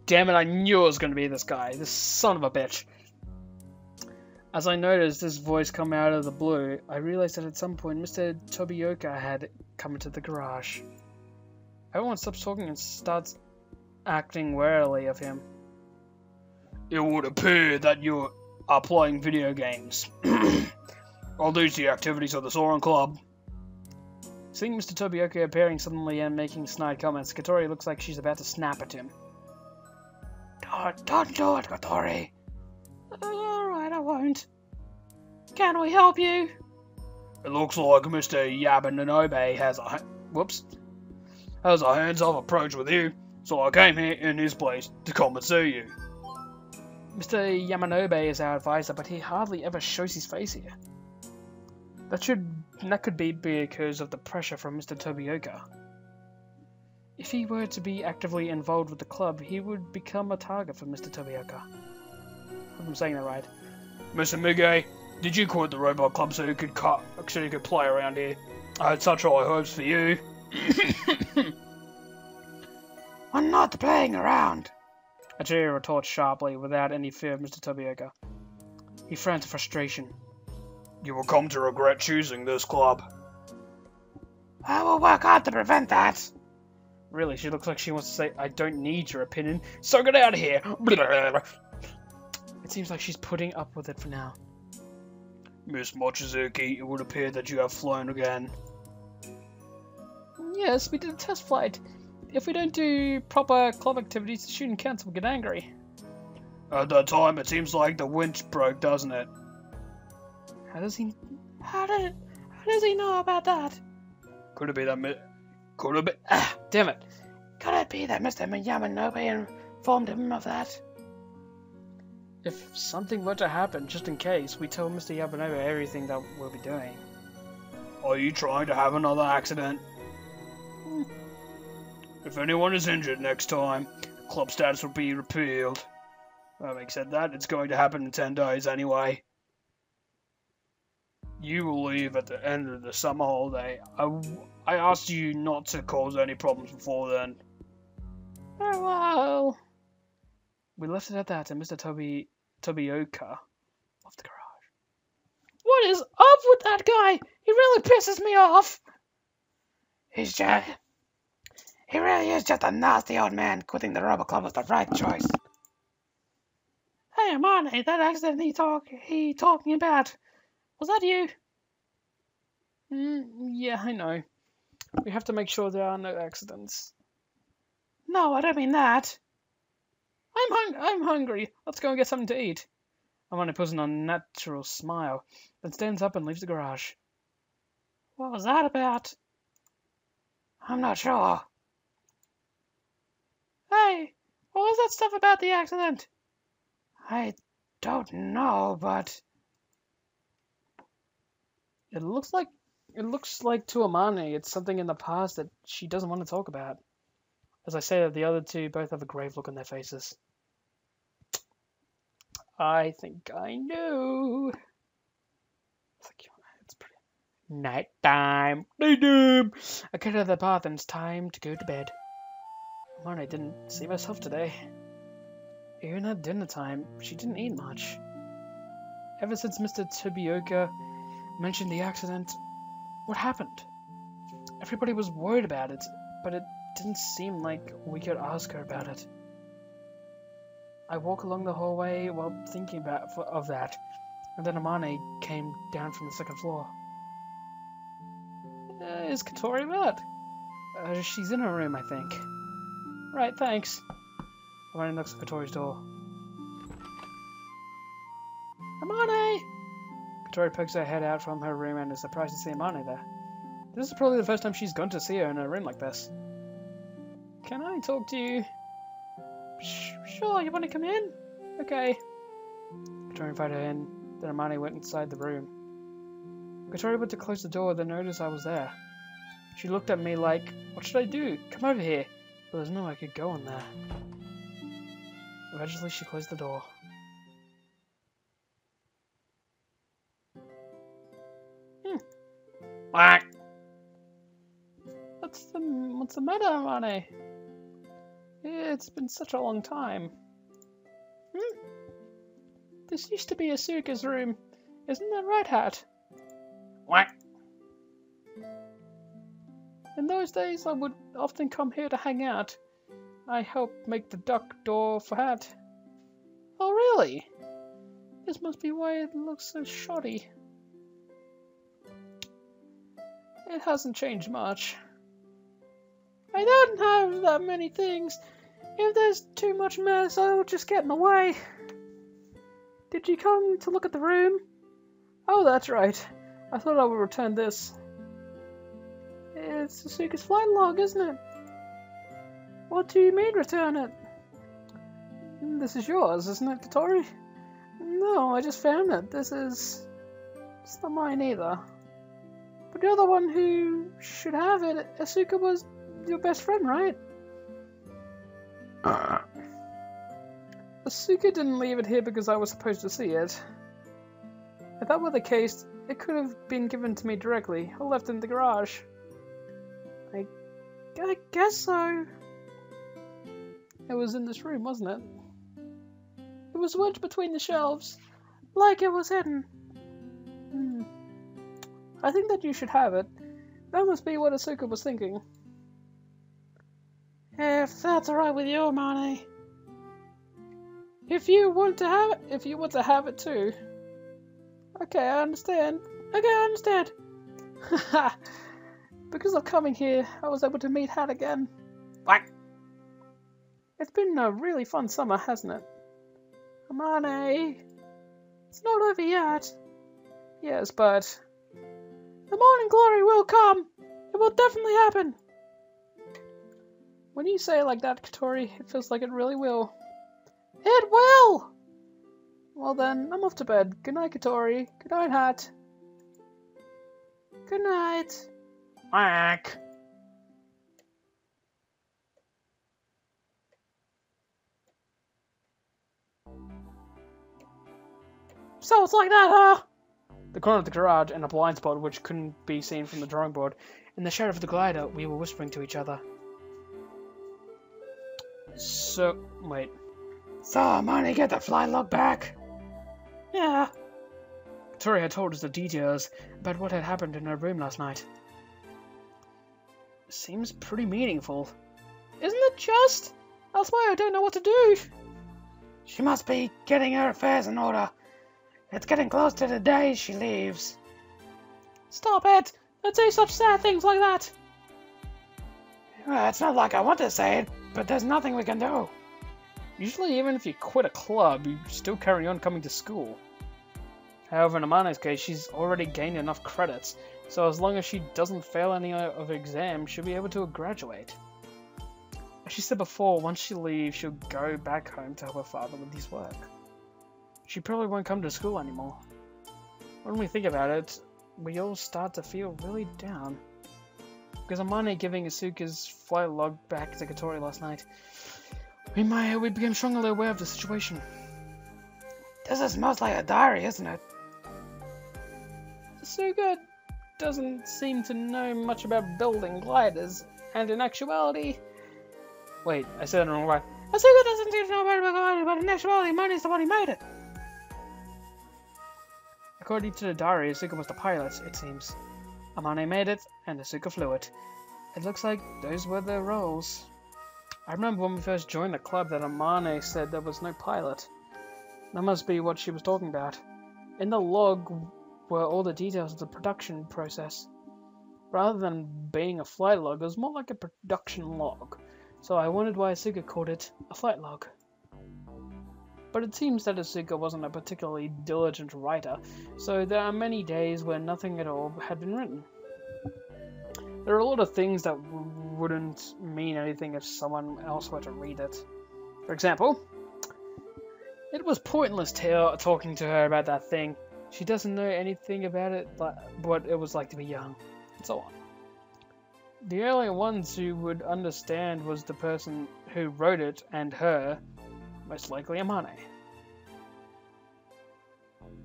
Damn it, I knew it was going to be this guy. This son of a bitch. As I noticed this voice come out of the blue, I realized that at some point Mr. Tobioka had come into the garage. Everyone stops talking and starts acting warily of him. It would appear that you are playing video games. Are these the activities of the Soren Club? Seeing Mr. Tobioka appearing suddenly and making snide comments, Katori looks like she's about to snap at him. Don't do it, Katori. Alright, I won't. Can we help you? It looks like Mr. Yabananobe has a hands-off approach with you, so I came here in his place to come and see you. Mr. Yamanobe is our advisor, but he hardly ever shows his face here. That could be because of the pressure from Mr. Tobioka. If he were to be actively involved with the club, he would become a target for Mr. Tobioka. If I'm saying that right. Mr. Mige, did you quit the robot club so you could play around here? I had such high hopes for you. I'm not playing around. Ajiri retorts sharply, without any fear of Mr. Tobioka. He frowns in frustration. You will come to regret choosing this club. I will work hard to prevent that. Really, she looks like she wants to say, I don't need your opinion, so get out of here. It seems like she's putting up with it for now. Miss Mochizuki, it would appear that you have flown again. Yes, we did a test flight. If we don't do proper club activities, the student council will get angry. At that time, it seems like the winch broke, doesn't it? How does he know about that? Could it be that damn it. Could it be that Mr. Yamanobe informed him of that? If something were to happen, just in case, we tell Mr. Yamanobe everything that we'll be doing. Are you trying to have another accident? If anyone is injured next time, club status will be repealed. Having said that, it's going to happen in 10 days anyway. You will leave at the end of the summer holiday. I asked you not to cause any problems before then. Very well. We left it at that, and Mr. Tobioka left the garage. What is up with that guy? He really pisses me off. He really is just a nasty old man. Quitting the Robot Club was the right choice. Hey, Amane, that accident he talking about, was that you? Yeah, I know. We have to make sure there are no accidents. No, I don't mean that. I'm hungry. Let's go and get something to eat. Amane puts an unnatural smile, then stands up and leaves the garage. What was that about? I'm not sure. Hey, what was that stuff about the accident? I don't know, but it looks like to Amane it's something in the past that she doesn't want to talk about. As I say that, the other two both have a grave look on their faces. I think I know. It's pretty. Nighttime. I get out of the bath and it's time to go to bed. Amane didn't see myself today. Even at dinner time, she didn't eat much. Ever since Mr. Tobioka mentioned the accident, what happened? Everybody was worried about it, but it didn't seem like we could ask her about it. I walk along the hallway while thinking of that, and then Amane came down from the second floor. Is Katori about? She's in her room, I think. Right, thanks. Amane knocks on Katori's door. Amane! Katori pokes her head out from her room and is surprised to see Amane there. This is probably the first time she's gone to see her in a room like this. Can I talk to you? Sure, you want to come in? Okay. Katori invited her in, then Amane went inside the room. Katori went to close the door, then noticed I was there. She looked at me like, what should I do? Come over here. But there's no way I could go in there. Eventually she closed the door. Quack! What's the matter, Amane? it's been such a long time. This used to be Asuka's room. Isn't that right, Hat? What? In those days, I would often come here to hang out. I helped make the duck door for Hat. Oh, really? This must be why it looks so shoddy. It hasn't changed much. I don't have that many things. If there's too much mess, I'll just get in the way. Did you come to look at the room? Oh, that's right. I thought I would return this. It's Asuka's flight log, isn't it? What do you mean, return it? This is yours, isn't it, Katori? No, I just found it. It's not mine either. But you're the one who should have it. Asuka was your best friend, right? Asuka didn't leave it here because I was supposed to see it. If that were the case, it could have been given to me directly, or left in the garage. I guess so. It was in this room, wasn't it? It was wedged between the shelves, like it was hidden. I think that you should have it. That must be what Asuka was thinking. If that's alright with you, Mane. If you want to have it too. Okay, I understand. Because of coming here, I was able to meet Hat again. What? It's been a really fun summer, hasn't it? Mane. It's not over yet. Yes, but the morning glory will come. It will definitely happen. When you say it like that, Katori, it feels like it really will. It will! Well then, I'm off to bed. Good night, Katori. Good night, Hat. Good night. Quack. So it's like that, huh? The corner of the garage and a blind spot which couldn't be seen from the drawing board. In the shadow of the glider, we were whispering to each other. Wait. So, Mane, get the flight log back? Yeah. Tori had told us the details about what had happened in her room last night. Seems pretty meaningful. Isn't it just? That's why I don't know what to do. She must be getting her affairs in order. It's getting close to the day she leaves. Stop it! Don't say such sad things like that! Well, it's not like I want to say it, but there's nothing we can do. Usually, even if you quit a club, you still carry on coming to school. However, in Amane's case, she's already gained enough credits, so as long as she doesn't fail any of her exams, she'll be able to graduate. As she said before, once she leaves, she'll go back home to help her father with his work. She probably won't come to school anymore. When we think about it, we all start to feel really down. Because Amane giving Asuka's flight log back to Katori last night, we became strongly aware of the situation. This is most like a diary, isn't it? Asuka doesn't seem to know much about building gliders, and in actuality... Wait, I said it wrong. Right. Asuka doesn't seem to know much about gliders, but in actuality, Amane's the one who made it. According to the diary, Asuka was the pilot, it seems. Amane made it, and Asuka flew it. It looks like those were their roles. I remember when we first joined the club that Amane said there was no pilot. That must be what she was talking about. In the log were all the details of the production process. Rather than being a flight log, it was more like a production log. So I wondered why Asuka called it a flight log. But it seems that Asuka wasn't a particularly diligent writer, so there are many days where nothing at all had been written. There are a lot of things that wouldn't mean anything if someone else were to read it. For example, it was pointless talking to her about that thing. She doesn't know anything about it, what it was like to be young, and so on. The only ones who would understand was the person who wrote it and her, most likely Amane.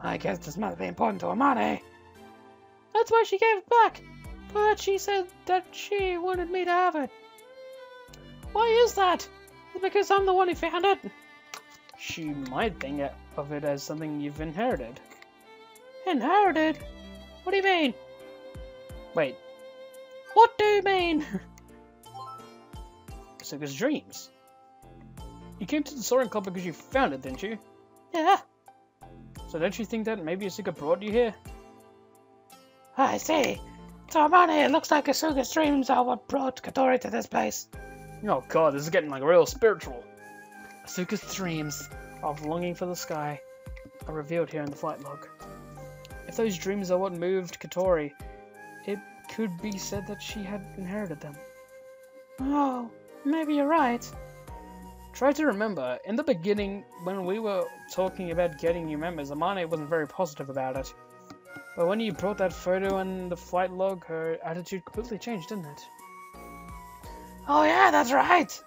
I guess this must be important to Amane. That's why she gave it back, but she said that she wanted me to have it. Why is that? It's because I'm the one who found it. She might think of it as something you've inherited. Inherited? What do you mean? Wait. What do you mean? Asuka's dreams. You came to the Soaring Club because you found it, didn't you? Yeah. So don't you think that maybe Asuka brought you here? I see. To Amane, it looks like Asuka's dreams are what brought Katori to this place. Oh god, this is getting like real spiritual. Asuka's dreams of longing for the sky are revealed here in the flight log. If those dreams are what moved Katori, it could be said that she had inherited them. Oh, maybe you're right. Try to remember, in the beginning, when we were talking about getting new members, Amane wasn't very positive about it. But when you brought that photo and the flight log, her attitude completely changed, didn't it? Oh yeah, that's right!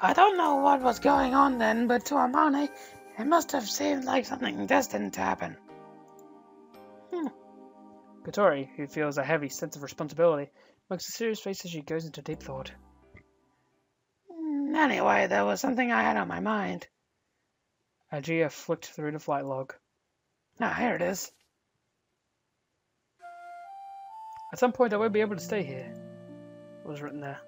I don't know what was going on then, but to Amane, it must have seemed like something destined to happen. Katori, who feels a heavy sense of responsibility, makes a serious face as she goes into deep thought. Anyway, there was something I had on my mind. Agia flicked through the flight log. Ah, here it is. At some point I won't be able to stay here. What was written there?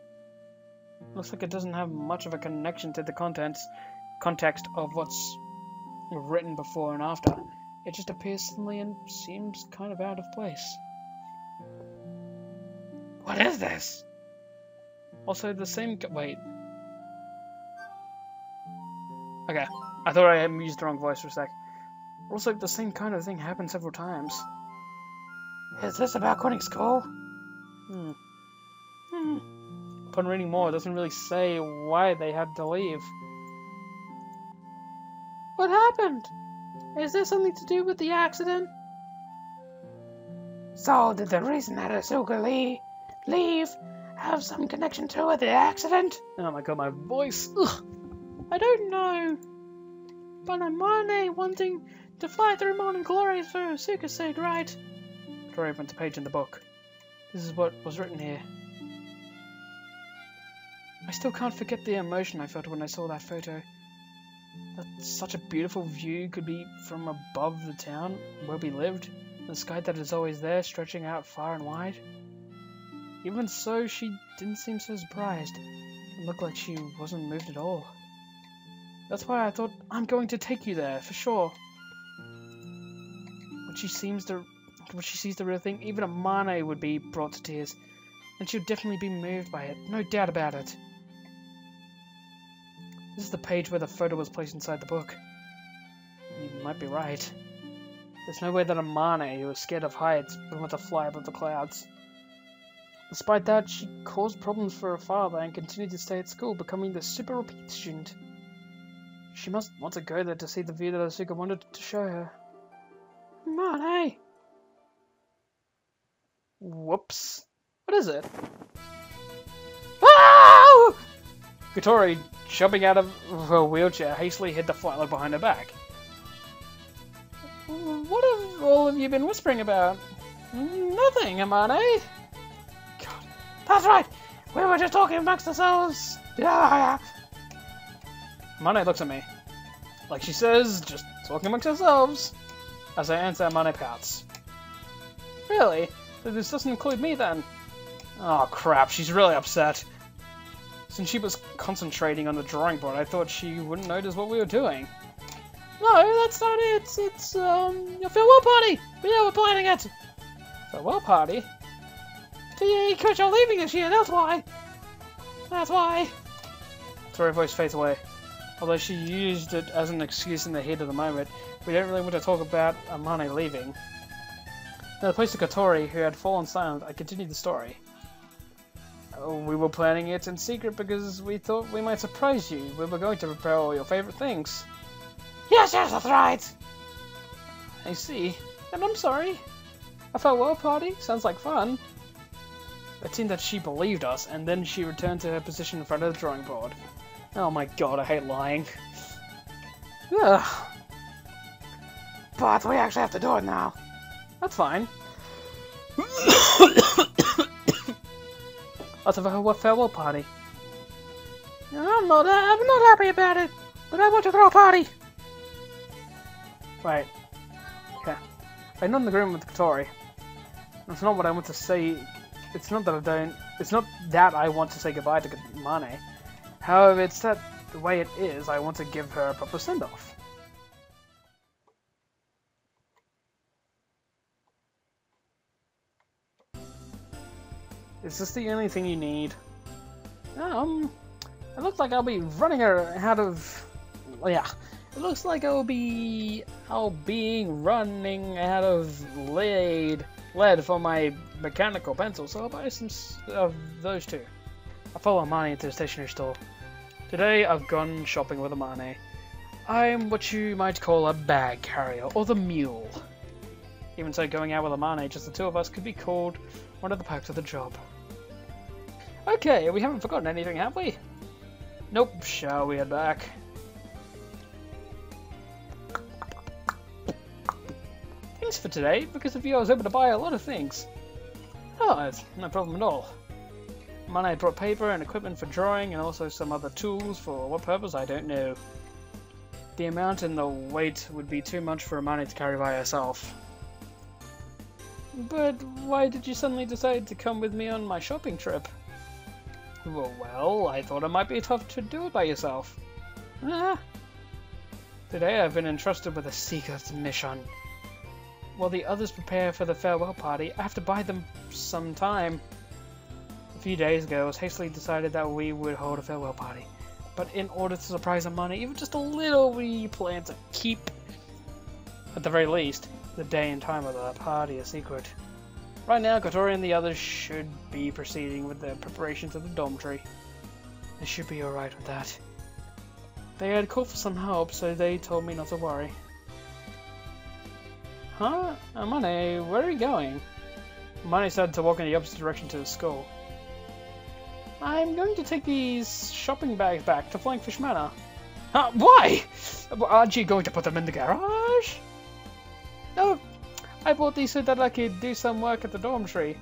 Looks like it doesn't have much of a connection to the context of what's written before and after. It just appears suddenly and seems kind of out of place. What is this? Also the same... Wait. Okay, I thought I had used the wrong voice for a sec. Also, the same kind of thing happened several times. Is this about quitting school? Upon reading more, it doesn't really say why they had to leave. What happened? Is there something to do with the accident? So, did the reason that Asuka leave have some connection to with the accident? Oh my god, my voice. Ugh. I don't know. But Amane wanting to fly through morning glories for Asuka's sake, right? Katori opens a page in the book. This is what was written here. I still can't forget the emotion I felt when I saw that photo. That such a beautiful view could be from above the town where we lived, the sky that is always there, stretching out far and wide. Even so, she didn't seem so surprised. It looked like she wasn't moved at all. That's why I thought, I'm going to take you there, for sure. When she sees the real thing, even Amane would be brought to tears. And she would definitely be moved by it, no doubt about it. This is the page where the photo was placed inside the book. You might be right. There's no way that Amane, who was scared of heights, would want to fly above the clouds. Despite that, she caused problems for her father and continued to stay at school, becoming the super repeat student. She must want to go there to see the view that Asuka wanted to show her. Amane! Whoops. What is it? Ah! Katori, jumping out of her wheelchair, hastily hid the flight log behind her back. What have all of you been whispering about? Nothing, Amane. God, that's right. We were just talking amongst ourselves. Amane looks at me. Like she says, just talking amongst ourselves. As I answer, Amane pouts. Really? This doesn't include me then? Oh crap, she's really upset. Since she was concentrating on the drawing board, I thought she wouldn't notice what we were doing. No, that's not it. It's your farewell party. Yeah, we're planning it. Farewell party? Because you're leaving this year, that's why. That's why. Sorry, voice fades away. Although she used it as an excuse in the heat of the moment, we don't really want to talk about Amane leaving. In the place of Katori, who had fallen silent, I continued the story. We were planning it in secret because we thought we might surprise you. We were going to prepare all your favorite things. Yes, that's right! I see. And I'm sorry. A farewell party? Sounds like fun. It seemed that she believed us, and then she returned to her position in front of the drawing board. Oh my god, I hate lying. Ugh. But we actually have to do it now. That's fine. Let's have a farewell party. I'm not happy about it, but I want to throw a party. Right. Okay. I'm not in agreement with Katori. That's not what I want to say. It's not that I don't. It's not that I want to say goodbye to Mane. However, it's that the way it is, I want to give her a proper send-off. Is this the only thing you need? It looks like I'll be running her out of. Well, yeah. It looks like I'll be running out of lead for my mechanical pencil, so I'll buy some of those too. I follow Mane into the stationery store. Today I've gone shopping with Mane. I'm what you might call a bag carrier, or the mule. Even so, going out with Mane, just the two of us, could be called one of the perks of the job. Okay, we haven't forgotten anything, have we? Nope, shall we head back? Thanks for today. Because of you, I was able to buy a lot of things. Oh, it's no problem at all. Mane brought paper and equipment for drawing and also some other tools. For what purpose, I don't know. The amount and the weight would be too much for Mane to carry by herself. But why did you suddenly decide to come with me on my shopping trip? Well, I thought it might be tough to do it by yourself. Today I've been entrusted with a secret mission. While the others prepare for the farewell party, I have to buy them some time. A few days ago, it was hastily decided that we would hold a farewell party. But in order to surprise Amani even just a little, we plan to keep, at the very least, the day and time of the party a secret. Right now, Katori and the others should be proceeding with their preparations of the dormitory. They should be alright with that. They had called for some help, so they told me not to worry. Huh? Amane, where are you going? Amane started to walk in the opposite direction to the school. I'm going to take these shopping bags back to Flying Fish Manor. Why? Aren't you going to put them in the garage? No, I bought these so that I could do some work at the dormitory.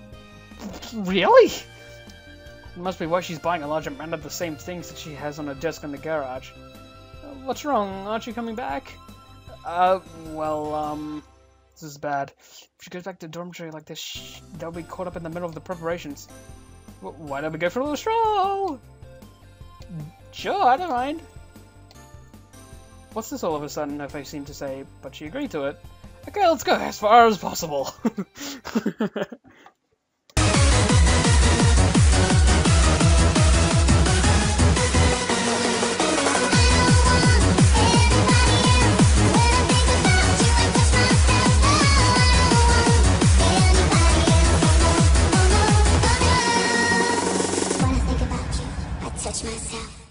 Really? It must be why she's buying a large amount of the same things that she has on her desk in the garage. What's wrong? Aren't you coming back? This is bad. If she goes back to the dormitory like this, they'll be caught up in the middle of the preparations. Why don't we go for a little stroll? Sure, I don't mind. What's this all of a sudden, her face seemed to say, but she agreed to it. Okay, let's go as far as possible. Touch myself.